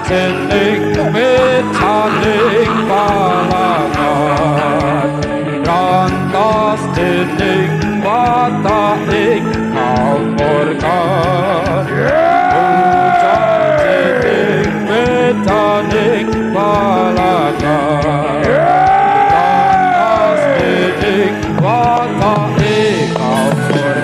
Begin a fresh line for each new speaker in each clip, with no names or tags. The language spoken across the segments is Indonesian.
dening metaning balangan rantas dening wataking kamurkan puja dening metaning balangan rantas dening wataking kamurkan.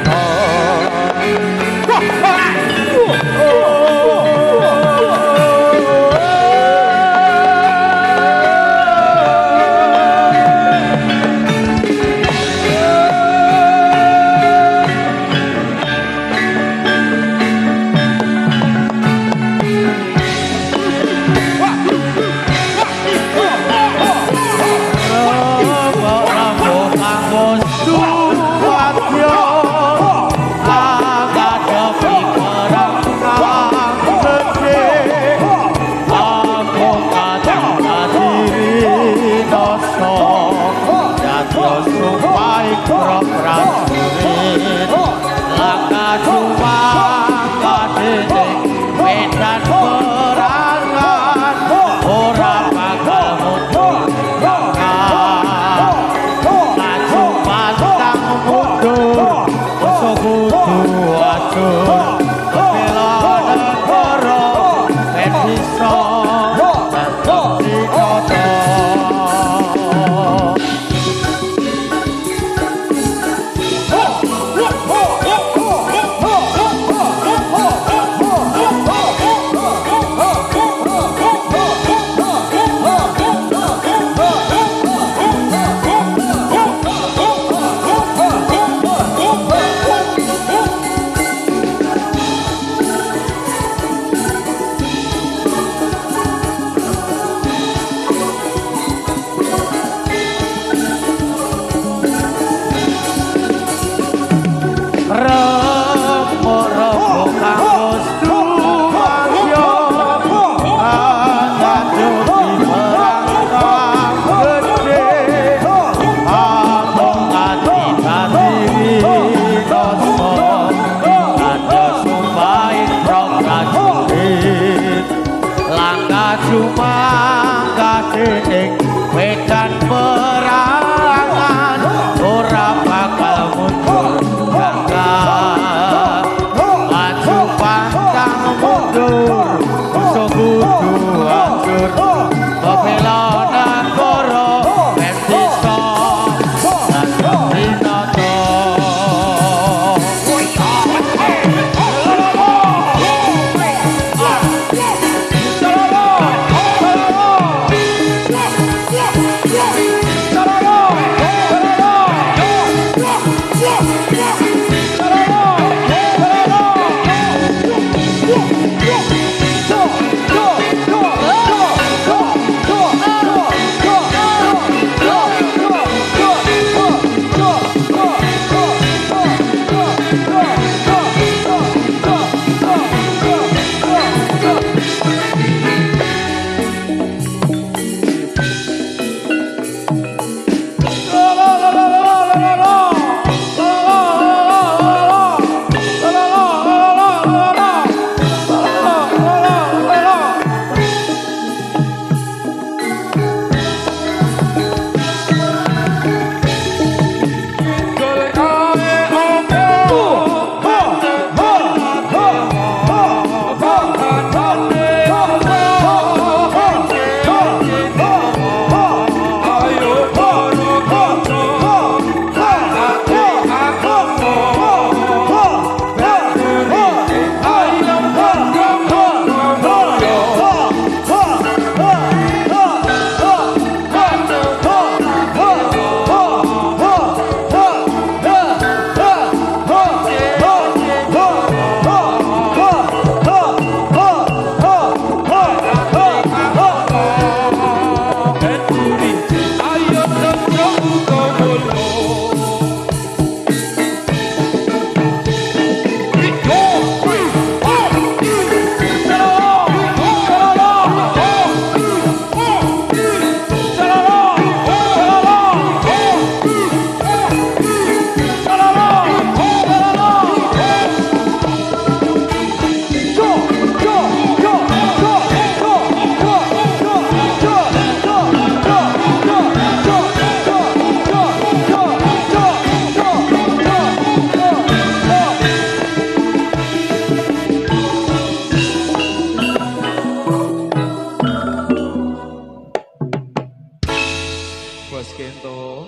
Bos Kento.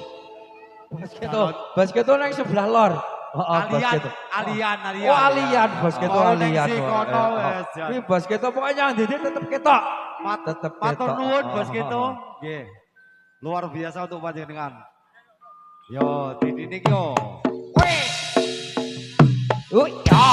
Bos Kento nang sebelah lor.
Alian.
Oh alian, Bos Kento alian.
Kono wes.
Ini Bos Kento pokoknya ndek tetep ketok. Tetep ketok.
Matur nuwun Bos Kento. Nggih. Luar biasa untuk panjenengan. Yo, didinik yo.
Ya.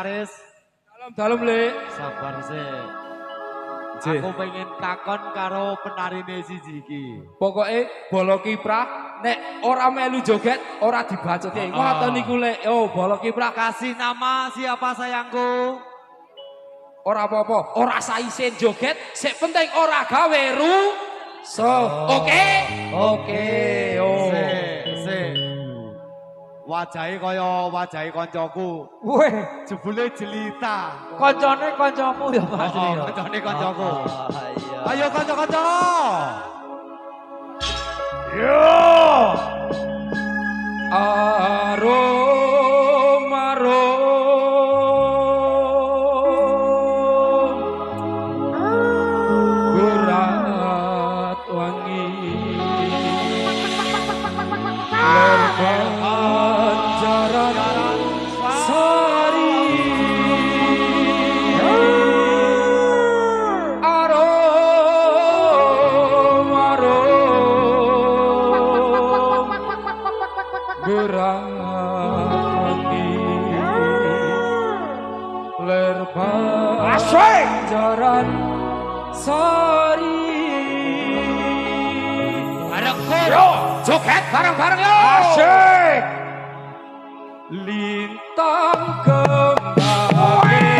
Paris.
Dalam Le.
Sabar sih.
Je.
Aku pengen takon karo penarine siji iki.
Pokoke bola kiprah nek ora melu joget ora dibacote. Ngoten niku lek. Oh, bola kiprah
Kasih nama siapa sayangku?
ora apa-apa, ora saisen joget, sik penting ora gawe Oke? Oke. Oh.
Sik. Wajahe kaya wajahe koncoku.
Weh,
Jebule jelita.
koncone koncomu ya Mas Rio.
Koncone koncoku.
Iya.
Ayo kanca-kanca.
Yo.
Arom berat wangi lerbanjaran sari berat wangi lerbanjaran sari yo joget bareng-bareng yo asik lintang kembali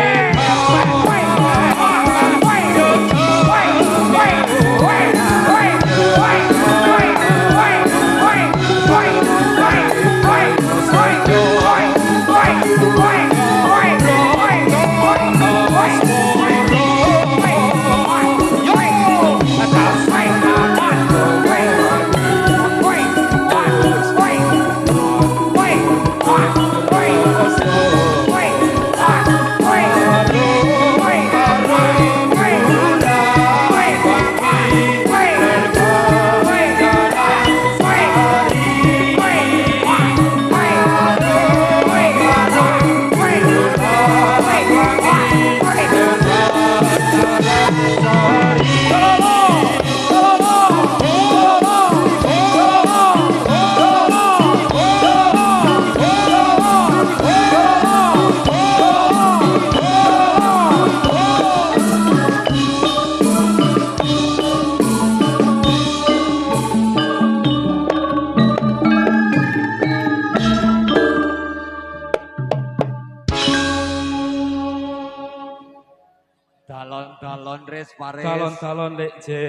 Dalon-dalon res pares.
calon-calon lek je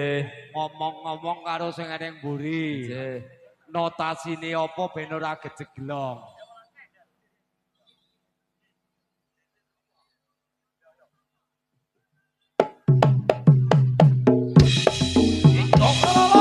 Ngomong-ngomong karo sing eneng mburi. Notasine apa ben ora gejeglong.
Oh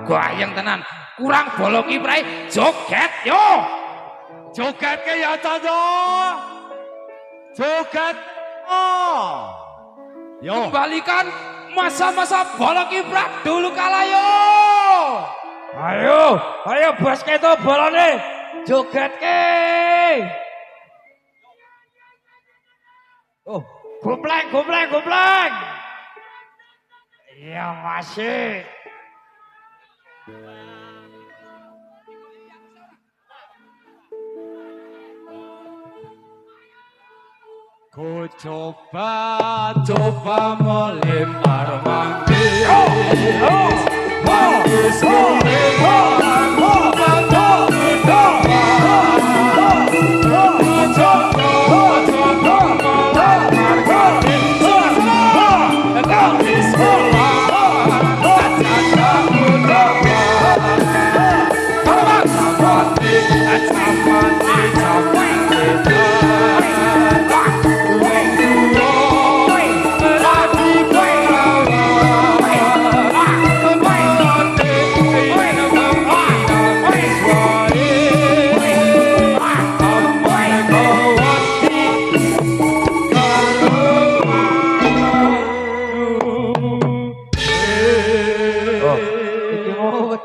Gayeng tenan. Kurang bolo kiprahe joget yo.
Joget ke ya Cahyo. Joget. Oh. Yo.
Kembalikan masa-masa bola kiprah dulu kala yo.
Ayo basket to bolone. Joget ke. Oh, gompleng. Iya masih.
Ku coba melempar manggis. Manggis melempar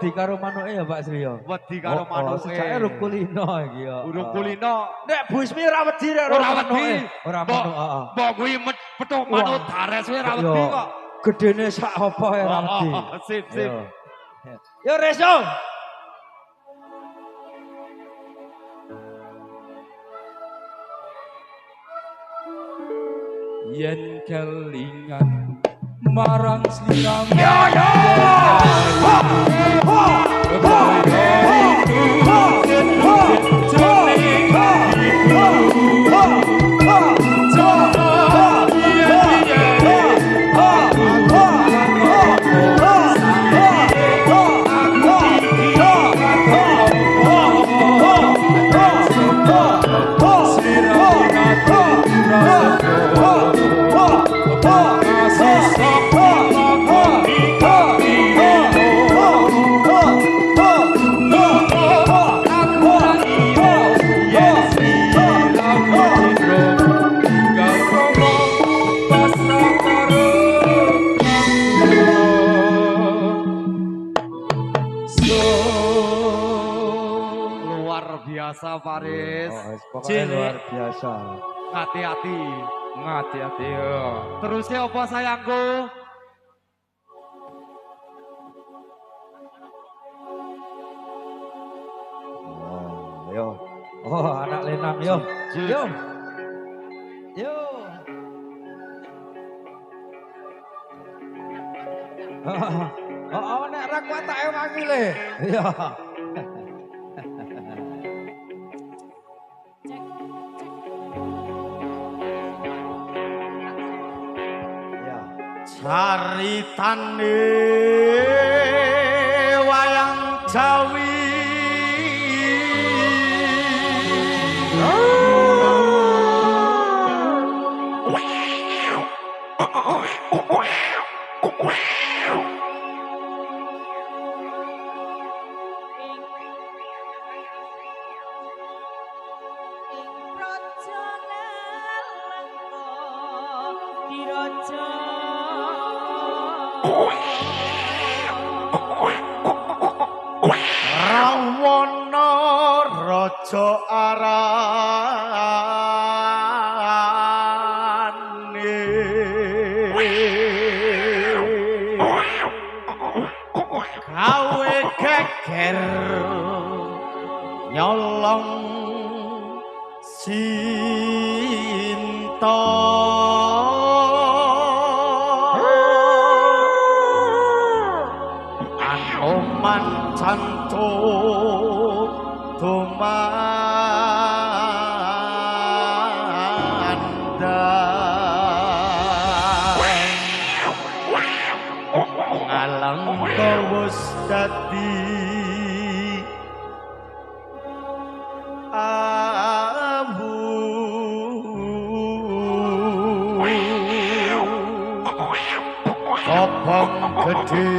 wedi karo manuke ya Pak Sri ya.
Wedi karo manuke.
Sejake urung kulino iki ya.
Urung kulino.
Nek Busmi ora wedi rek
Ora wedi.
Ora manuk, heeh.
Mbok kuwi petuk manuk dares wae ora wedi kok.
Gedene sak apa ya ora wedi.
Sip.
Yo Reso.
Yen kelingan marang sliramu.
Biasa Faris.
Pokoknya luar biasa.
Hati-hati.
Hati-hati yo.
Terusnya apa sayangku?
Yo. Oh, anak lenang yo. Yo. Oh, nek ra kuat tak ewangi le. Iya.
Caritane wayang Jawi Rawana Raja Arane gawe geger nyolong Sinta Anoman cantut tumandang ngalang kawus dadi abu kopong gede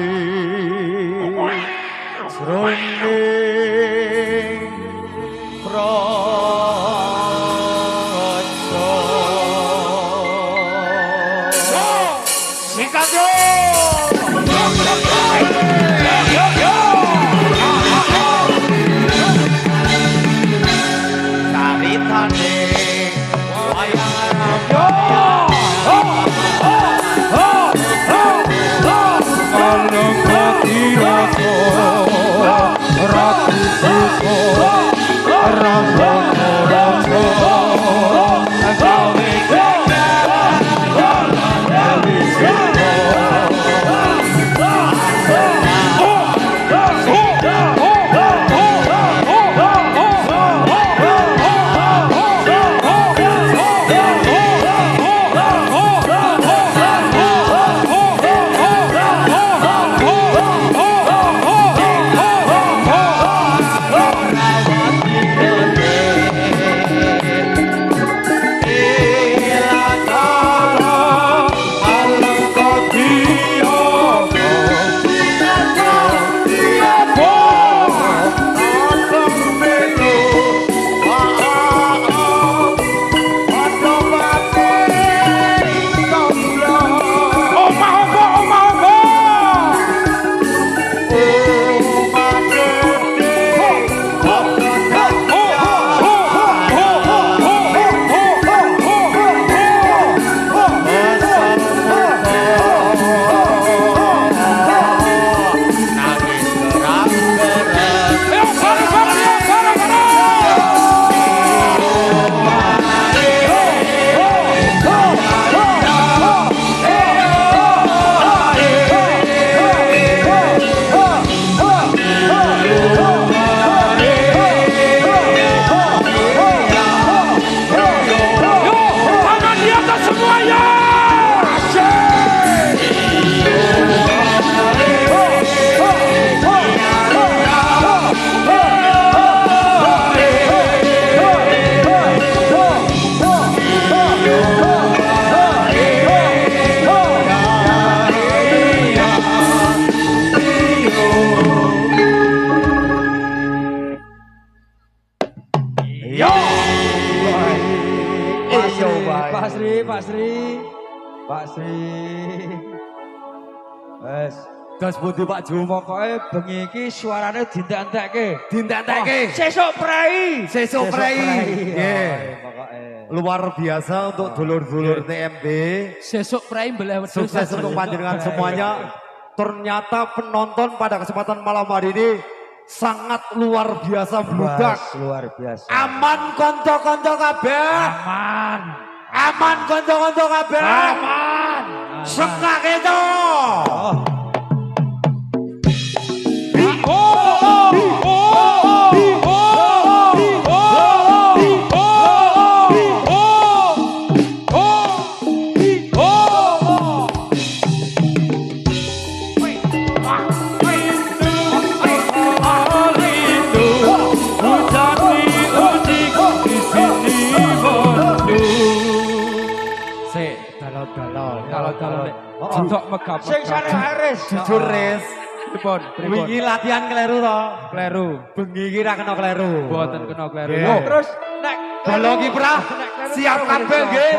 nyatane wayang ramyo
Alung katiroso Ratu suko Rambang rojo Gawe kekeran Dewi suko
Pak Sri. Wes,
Das pundi Pak Jum?
pokoke bengi iki suarane dintek-entekke.
Dintek-entekke.
Sesuk prei.
Sesuk prei. Nggih.
Pokoke.
Luar biasa untuk dulur-dulur TMB.
Sesuk prai belah wedhus.
Sukses untuk panjenengan semuanya. Ternyata penonton pada kesempatan malam hari ini sangat luar biasa bludak.
Luar biasa.
Aman konco-konco kabeh.
Aman.
Aman konco-konco kabeh.
Aman.
Sekak itu.
Judok megap.
Sing sare Haris.
Jujur Res.
Pripun?
Wingi latihan kleru to.
Kleru.
Bengi iki ra kena kleru.
Mboten kena kleru.
Nggih.
Yo,
Terus nek
Bolo kiprah siap kabeh nggih.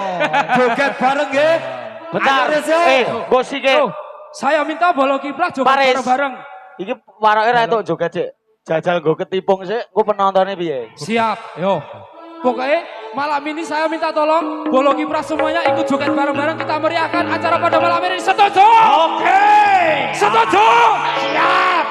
Joget bareng nggih.
Bentar,
Ayo, Res, yo.
bos iki.
Oh, saya minta bola kiprah joget
Paris.
bareng-bareng.
Iki waroke ra entuk joget sik. Jajal nggo ketipung sik, ku penontonnya piye?
Siap, yo. Pokoknya malam ini saya minta tolong bola kiprah semuanya ikut joget bareng-bareng, kita meriahkan acara pada malam ini. Setuju? Oke. Setuju? Siap.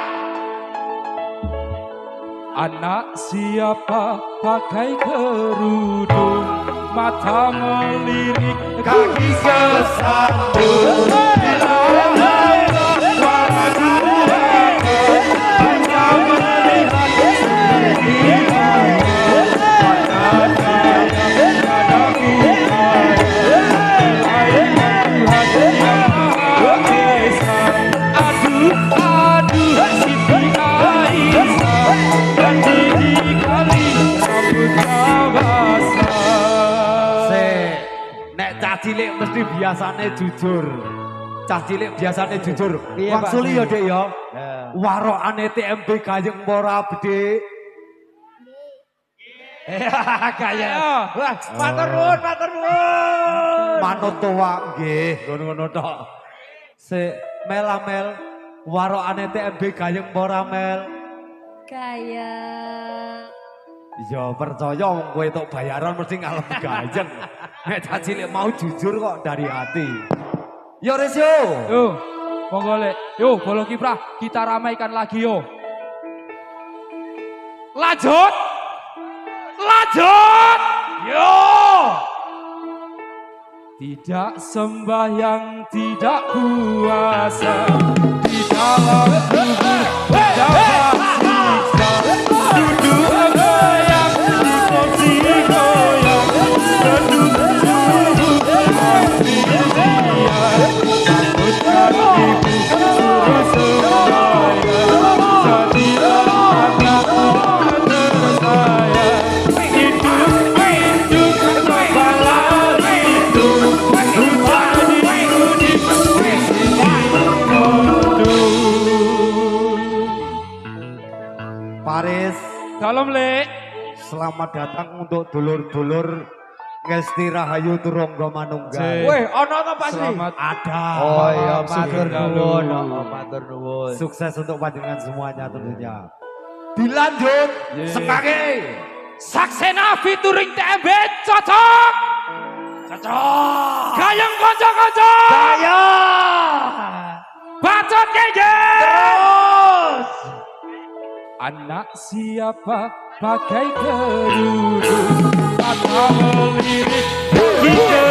Anak siapa pakai kerudung, mata melirik, kaki kesandung. Cilik mesti biasane jujur. Cah cilik biasane jujur.
Iya, Pak.
Maksuli ya Dek ya.
Ya.
Warokane TMB Gayeng Mora Bedhe.
Kaya. Wah, matur nuwun, matur nuwun.
Manut tuwa nggih, ngono-ngono tok. Melamel warokane TMB Gayeng Mora Mel.
Kayak
Ya percaya wong kowe tok bayaran mesti ngalem gajeng. Nek tak cilik mau jujur kok dari hati. Yo Res yo.
Yo, monggo lek. Yo, Bolo Kiprah, kita ramaikan lagi yo. Lanjut. Lanjut. Yo. Tidak sembahyang, tidak puasa, di dalam tubuh terdapat siksa. Duduk goyang, kursi goyang, duduk tubuh kemudian. Takutkan ibu suruh sembahyang, jadilah anakku tersayang. Hidup kepala hidup,
Paris,
dalam le.
selamat datang untuk dulur-dulur Ngesti Rahayu Turangga Manunggal.
Weh, ono to Pak Sri?
Selamat
Ada.
Oh iya,
Matur
matur
nuwun.
nuwun. Oh, matur nuwun.
Sukses untuk panjenengan semuanya tentunya. Dilanjut
Ye.
sebagai
Saksena featuring TMB cocok.
Cocok.
Gayeng kanca-kanca.
Saya.
Bacot gege.
Terus.
Anak siapa pakai kerudung mata melirik hingga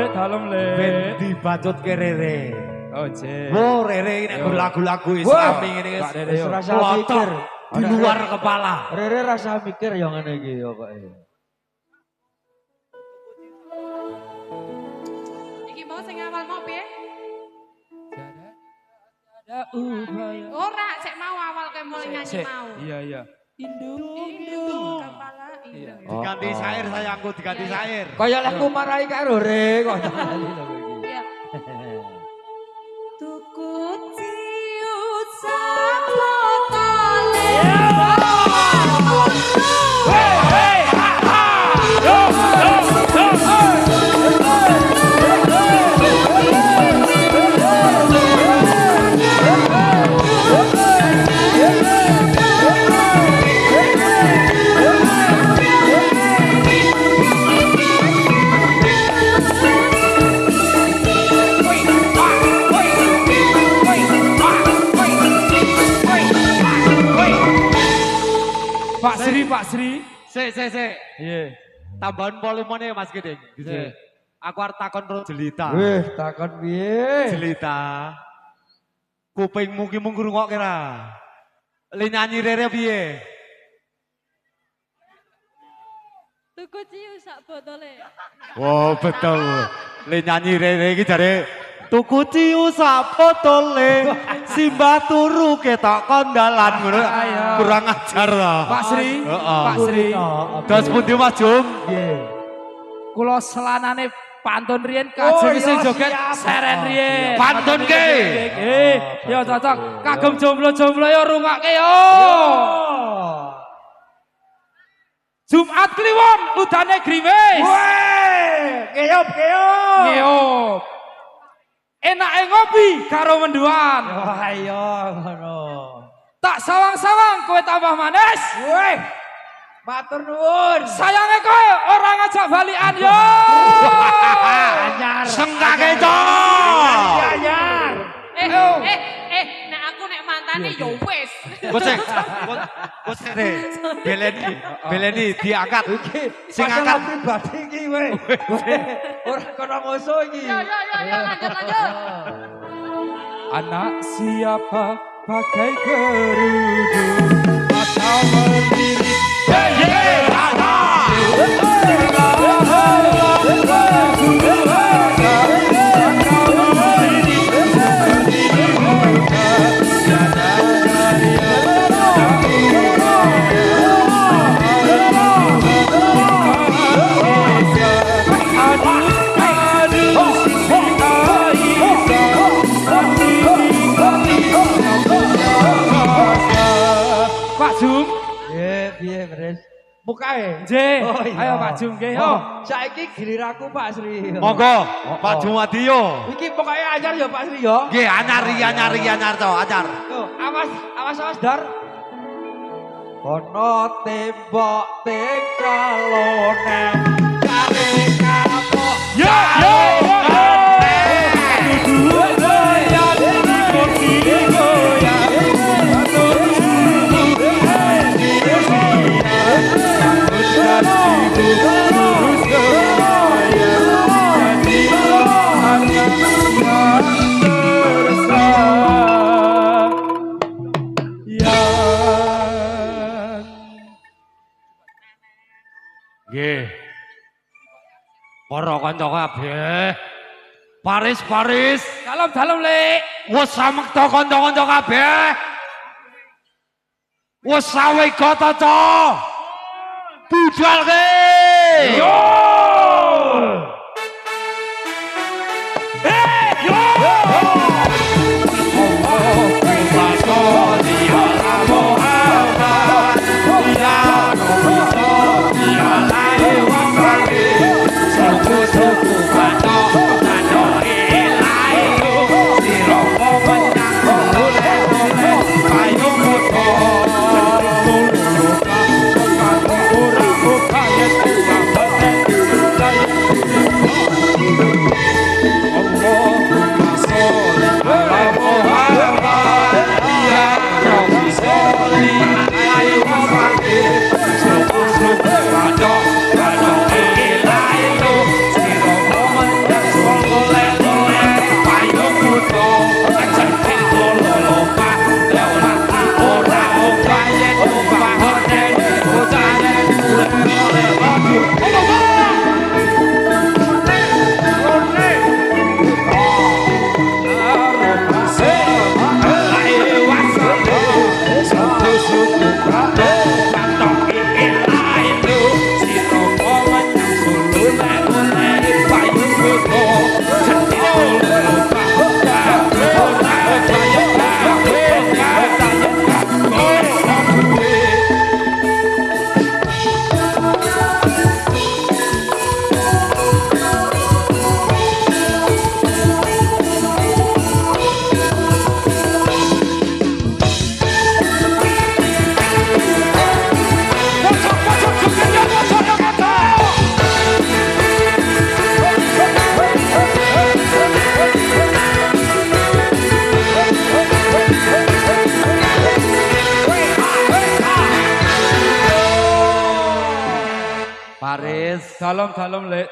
dalam le.
ben dibacot ke Rere.
Oh je.
Wo Rere ini
Yo.
lagu-lagu Islami ini
Pak Rere, yo.
Rasa
Kelotok
mikir.
di luar kepala.
Rere rasa mikir yang ngene iki yo kok.
Iki mau sing awal mau piye?
Ada upaya.
Ora, sik mau awal kayak mulai nyanyi
Sik.
mau.
Iya.
Indung kepala
Iya.
indung.
Diganti syair sayangku, diganti syair.
Kaya lagu marai karo Re kok.
Iya. Tuku ciu sapotole.
Pak Sri.
Sik.
Iya.
Tambahan volumenya Mas Giding.
Iya.
Aku arep takon terus jelita.
Wih, takon piye?
Jelita. Kupingmu ki mung ngrungokke ra. Le nyanyi Rere piye?
Tuku ciu sak botole.
Wow, betul. Le nyanyi Rere iki jare tuku ciu sak botole, simbah turu ketok kondalan ngono.
Ayo.
Kurang ajar ta.
Pak Sri.
Heeh.
Pak Sri.
Dos pundi Mas Jum?
Nggih.
Kula selanane pantun riyen kajeng sing joget seren riyen.
Pantun ke?
Nggih. Ya cocok. Kagem jomblo-jomblo ya rungokke yo. Jumat Kliwon udane grimis.
Weh, keyop.
Ngeyop. Enake ngopi karo menduan.
Wah, ayo ngono.
Tak sawang-sawang kowe tambah manis.
Weh. Matur nuwun.
Sayange kowe ora ngajak balikan yo.
Anyar.
Sengkake to.
Anyar.
Nek aku nek mantane yo wis.
Gosek. Gosek. Beleni diangkat. Sing
Padahal
angkat.
pribadi iki weh. Ora kono ngoso iki.
Yo lanjut.
Anak siapa pakai kerudung mata melirik.
mukae.
Nggih.
Oh, iya.
Ayo Pak Jum nggih. Yo.
Oh, saiki giliranku Pak Sri.
Monggo, Pak Jumadi yo.
Iki pokoknya anyar ya Pak Sri ya.
Nggih, anyar to, anyar.
Tuh, awas Dar. Ono tembok tekalone kare kapok.
Yo yo yo. Goyang ikuti goyang.
Nggih. Para kanca kabeh. Paris.
Dalem Le.
Wes samekta kanca-kanca kabeh. Wes sawega ta, Cok. Budalke.
Yo.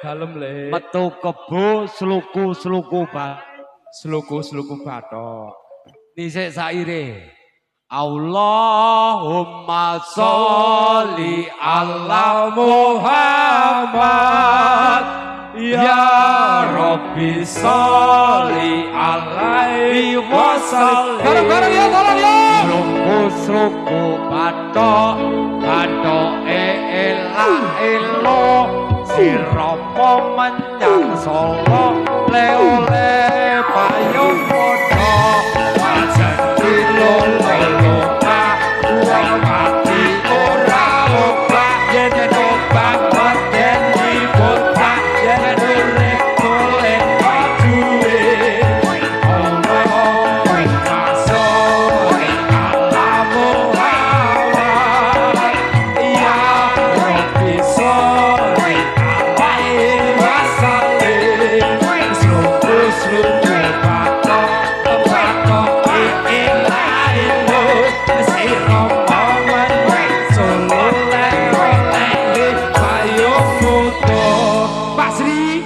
Dalem le.
Metu kebo sluku ba.
Sluku bathok.
Dhisik saire. Allahumma sholli ala
Muhammad ya Rabbi sholli alaihi wasallim. Bareng-bareng ya, tolong ya.
Sluku bathok elo sirapa menyang Solo le payung padha wajan dilolo-lolo wong mati ora obah yen obah mati bocah yen urip golek duwe Allahumma sholli ala Muhammad ya Rabbi sholli alaihi wasallim. Sluku bathok ilahi sira momen solo le payung foto. Pak Sri,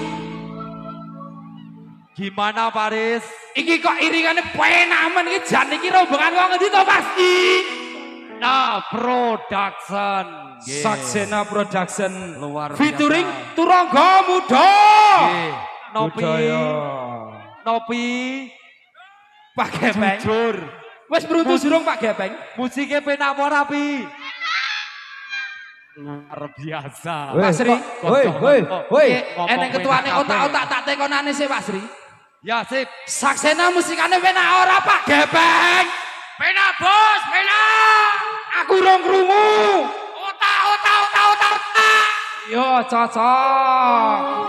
Gimana Paris?
iki kok iringane penak men iki jan iki rombongan wong endi to Mas?
Nah, production.
Saksena Production
Luar biasa.
featuring Turangga Muda.
Nggih. Nopi
Pak Gepeng.
jujur.
Wis beruntung durung Pak Gepeng?
Musiknya penak apa rapi? Luar biasa.
Pak Sri.
Woi.
Eneng ketuane otak-otak tak tekonane sih Pak Sri.
Ya sip.
Saksena musikane penak ora Pak Gepeng? Penak bos, penak. Aku rong krungu. Otak. Yo cocok.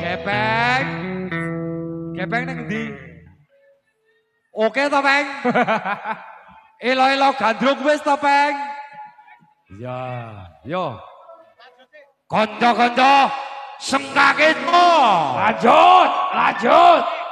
Gepeng. Gepeng nang ndi? Oke to, Peng? Elo-elo gandrung wis to, Peng?
Ya, yo.
Kanca-kanca sengkake to.
Lanjut, lanjut.